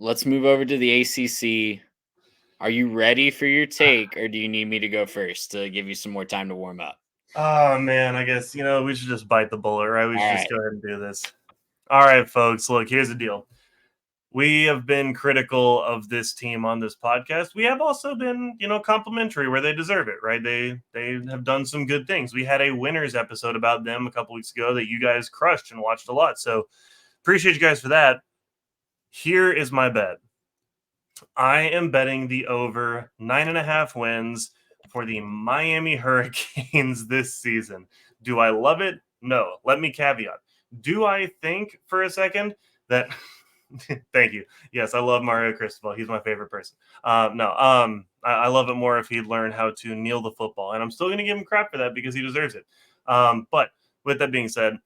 let's move over to the ACC. Are you ready for your take, or do you need me to go first to give you some more time to warm up? Oh man, I guess we should just bite the bullet, right? We All should just right. go ahead and do this. All right, folks. Look, here's the deal. We have been critical of this team on this podcast. We have also been, complimentary where they deserve it, right? They have done some good things. We had a winners episode about them a couple weeks ago that you guys crushed and watched a lot. So appreciate you guys for that. Here is my bet. I am betting the over 9.5 wins for the Miami Hurricanes this season. Do I love it? No. Let me caveat. Do I think for a second that thank you. Yes, I love Mario Cristobal. He's my favorite person. No, I love it more if he'd learn how to kneel the football, and I'm still going to give him crap for that because he deserves it. But with that being said,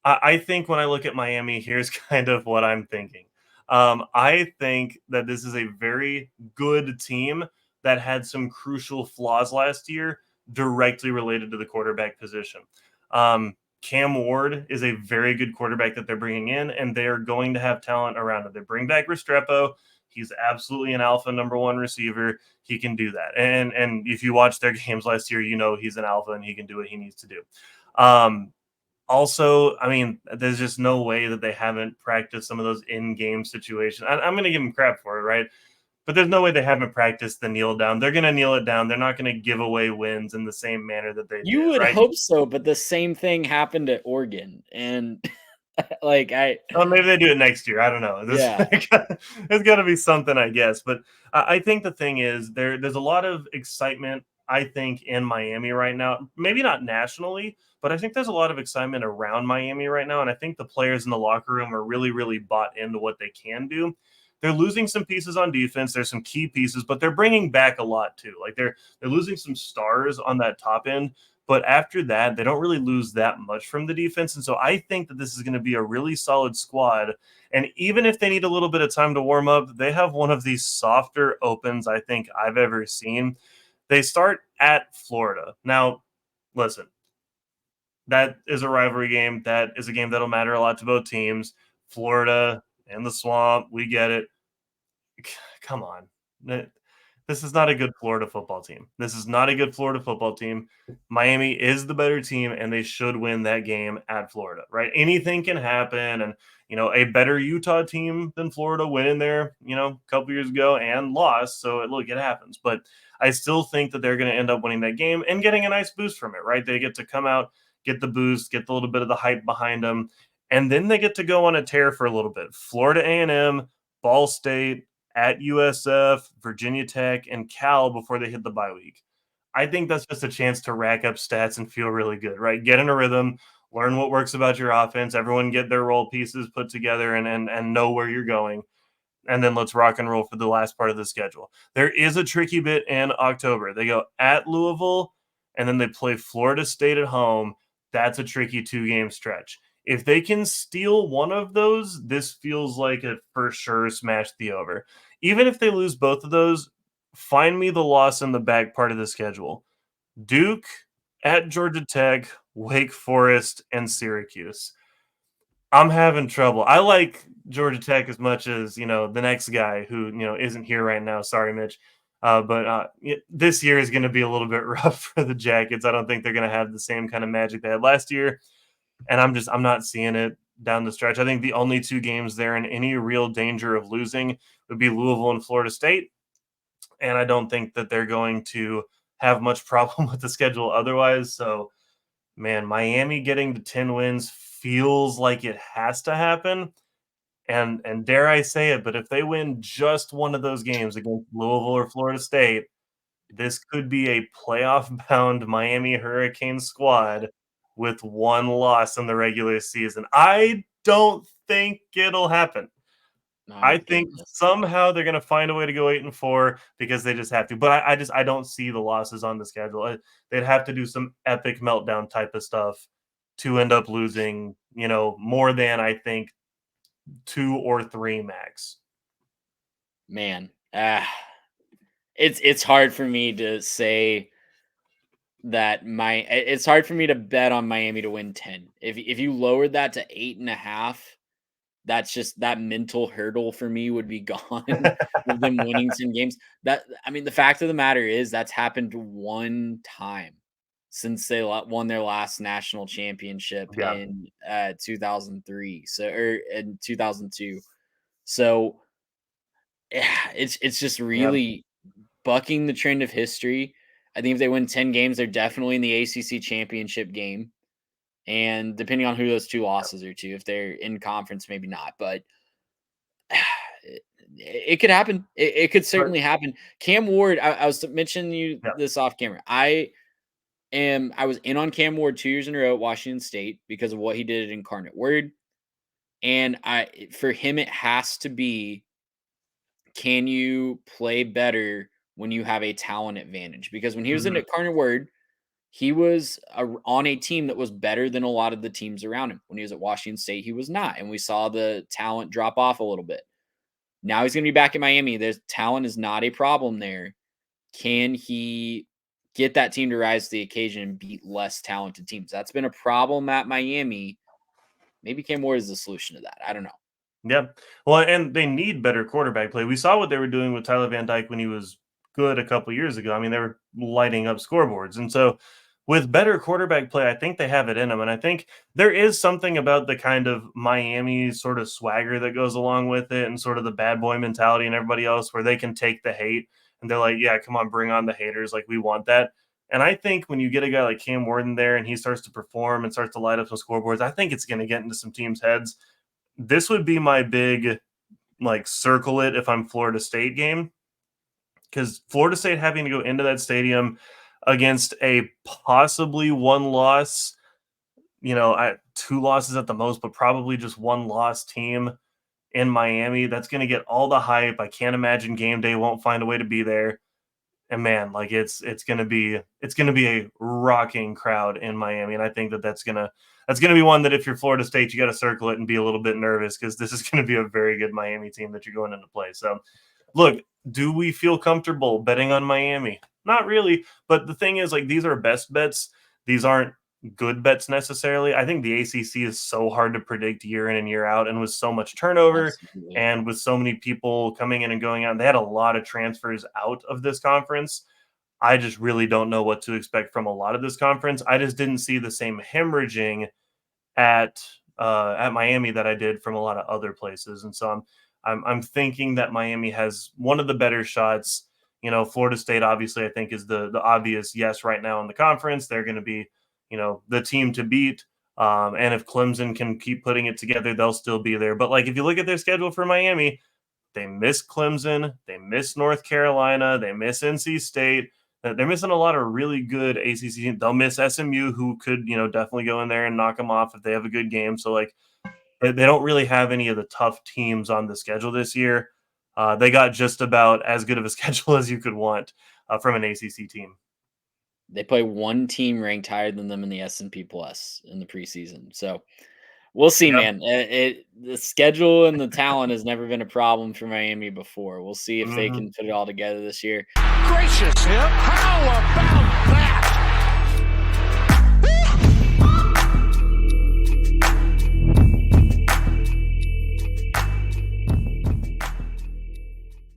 I think when I look at Miami, here's kind of what I'm thinking. I think that this is a very good team that had some crucial flaws last year directly related to the quarterback position. Cam Ward is a very good quarterback that they're bringing in, and they are going to have talent around it. They bring back Restrepo. He's absolutely an alpha number one receiver. He can do that. And if you watch their games last year, you know he's an alpha and he can do what he needs to do. Also, I mean, there's just no way that they haven't practiced some of those in-game situations. I'm going to give them crap for it, right? But there's no way they haven't practiced the kneel down. They're going to kneel it down. They're not going to give away wins in the same manner that they You did, would right? hope so, but the same thing happened at Oregon, and Well, maybe they do it next year. I don't know. yeah. There's got to be something, I guess. But I think the thing is there's a lot of excitement, I think, in Miami right now. Maybe not nationally, but I think there's a lot of excitement around Miami right now. And I think the players in the locker room are really, really bought into what they can do. They're losing some pieces on defense. There's some key pieces, but they're bringing back a lot too. Like they're losing some stars on that top end, but after that, they don't really lose that much from the defense. And so I think that this is going to be a really solid squad. And even if they need a little bit of time to warm up, they have one of these softer opens I think I've ever seen. They start at Florida. Now, listen, that is a rivalry game. That is a game that'll matter a lot to both teams. Florida and the swamp, we get it. Come on. This is not a good Florida football team. This is not a good Florida football team. Miami is the better team, and they should win that game at Florida, right? Anything can happen. And, a better Utah team than Florida went in there, a couple years ago and lost. So, look, it happens. But I still think that they're going to end up winning that game and getting a nice boost from it, right? They get to come out, get the boost, get a little bit of the hype behind them, and then they get to go on a tear for a little bit. Florida A&M, Ball State, at USF, Virginia Tech, and Cal before they hit the bye week. I think that's just a chance to rack up stats and feel really good, right? Get in a rhythm, learn what works about your offense, everyone get their role pieces put together and know where you're going. And then let's rock and roll for the last part of the schedule. There is a tricky bit in October. They go at Louisville and then they play Florida State at home. That's a tricky 2-game stretch. If they can steal one of those, this feels like a for sure smash the over. Even if they lose both of those, find me the loss in the back part of the schedule. Duke at Georgia Tech, Wake Forest, and Syracuse. I'm having trouble. I like Georgia Tech as much as the next guy who isn't here right now. Sorry, Mitch. But this year is going to be a little bit rough for the Jackets. I don't think they're going to have the same kind of magic they had last year, and I'm not seeing it down the stretch. I think the only 2 games they're in any real danger of losing would be Louisville and Florida State, and I don't think that they're going to have much problem with the schedule otherwise. So man, Miami getting to 10 wins feels like it has to happen. And dare I say it, but if they win just one of those games against Louisville or Florida State, this could be a playoff bound Miami Hurricane squad with one loss in the regular season. I don't think it'll happen. My I think goodness. somehow they're going to find a way to go 8-4 because they just have to. But I don't see the losses on the schedule. They'd have to do some epic meltdown type of stuff to end up losing, more than I think 2 or 3 max. Man, it's hard for me to say that it's hard for me to bet on Miami to win 10. If you lowered that to 8.5, that's just that mental hurdle for me would be gone with them winning 10 games. I mean, the fact of the matter is that's happened one time since they won their last national championship Yeah. in 2003, or in 2002. So it's just Yep. really bucking the trend of history. I think if they win 10 games, they're definitely in the ACC championship game. And depending on who those two losses are to, if they're in conference, maybe not. But it could happen. It could But certainly happen. Cam Ward, I was mentioning you yeah. this off camera. I was in on Cam Ward 2 years in a row at Washington State because of what he did at Incarnate Word. And for him, it has to be, can you play better when you have a talent advantage? Because when he was in Mhm. Incarnate Word, he was on a team that was better than a lot of the teams around him. When he was at Washington State, he was not. And we saw the talent drop off a little bit. Now he's going to be back in Miami. There's talent is not a problem there. Can he get that team to rise to the occasion and beat less talented teams? That's been a problem at Miami. Maybe Cam Ward is the solution to that. I don't know. Yeah. Well, and they need better quarterback play. We saw what they were doing with Tyler Van Dyke when he was good a couple years ago. I mean, they were lighting up scoreboards. And so with better quarterback play, I think they have it in them. And I think there is something about the kind of Miami sort of swagger that goes along with it and sort of the bad boy mentality and everybody else where they can take the hate and they're like, yeah, come on, bring on the haters. Like, we want that. And I think when you get a guy like Cam Warden there and he starts to perform and starts to light up some scoreboards, I think it's going to get into some teams' heads. This would be my big, like, circle it if I'm Florida State game, because Florida State having to go into that stadium against a possibly one loss, two losses at the most, but probably just one loss team in Miami, that's going to get all the hype. I can't imagine game day won't find a way to be there. And man, like it's gonna be a rocking crowd in Miami, and I think that's gonna be one that if you're Florida State, you got to circle it and be a little bit nervous because this is gonna be a very good Miami team that you're going into play. So, look, do we feel comfortable betting on Miami? Not really, but the thing is, like, these are best bets. These aren't good bets necessarily. I think the ACC is so hard to predict year in and year out, and with so much turnover Absolutely. and with so many people coming in and going out, they had a lot of transfers out of this conference. I just really don't know what to expect from a lot of this conference. I just didn't see the same hemorrhaging at Miami that I did from a lot of other places, and so I'm thinking that Miami has one of the better shots. Florida State obviously I think is the obvious yes right now in the conference. They're going to be the team to beat. And if Clemson can keep putting it together, they'll still be there. But like if you look at their schedule for Miami, they miss Clemson, they miss North Carolina, they miss NC State. They're missing a lot of really good ACC teams. They'll miss SMU, who could definitely go in there and knock them off if they have a good game. So like they don't really have any of the tough teams on the schedule this year. They got just about as good of a schedule as you could want from an ACC team. They play one team ranked higher than them in the S&P Plus in the preseason. So we'll see, Yep. man. The schedule and the talent has never been a problem for Miami before. We'll see if they Mm-hmm. can put it all together this year. Gracious him. How about that?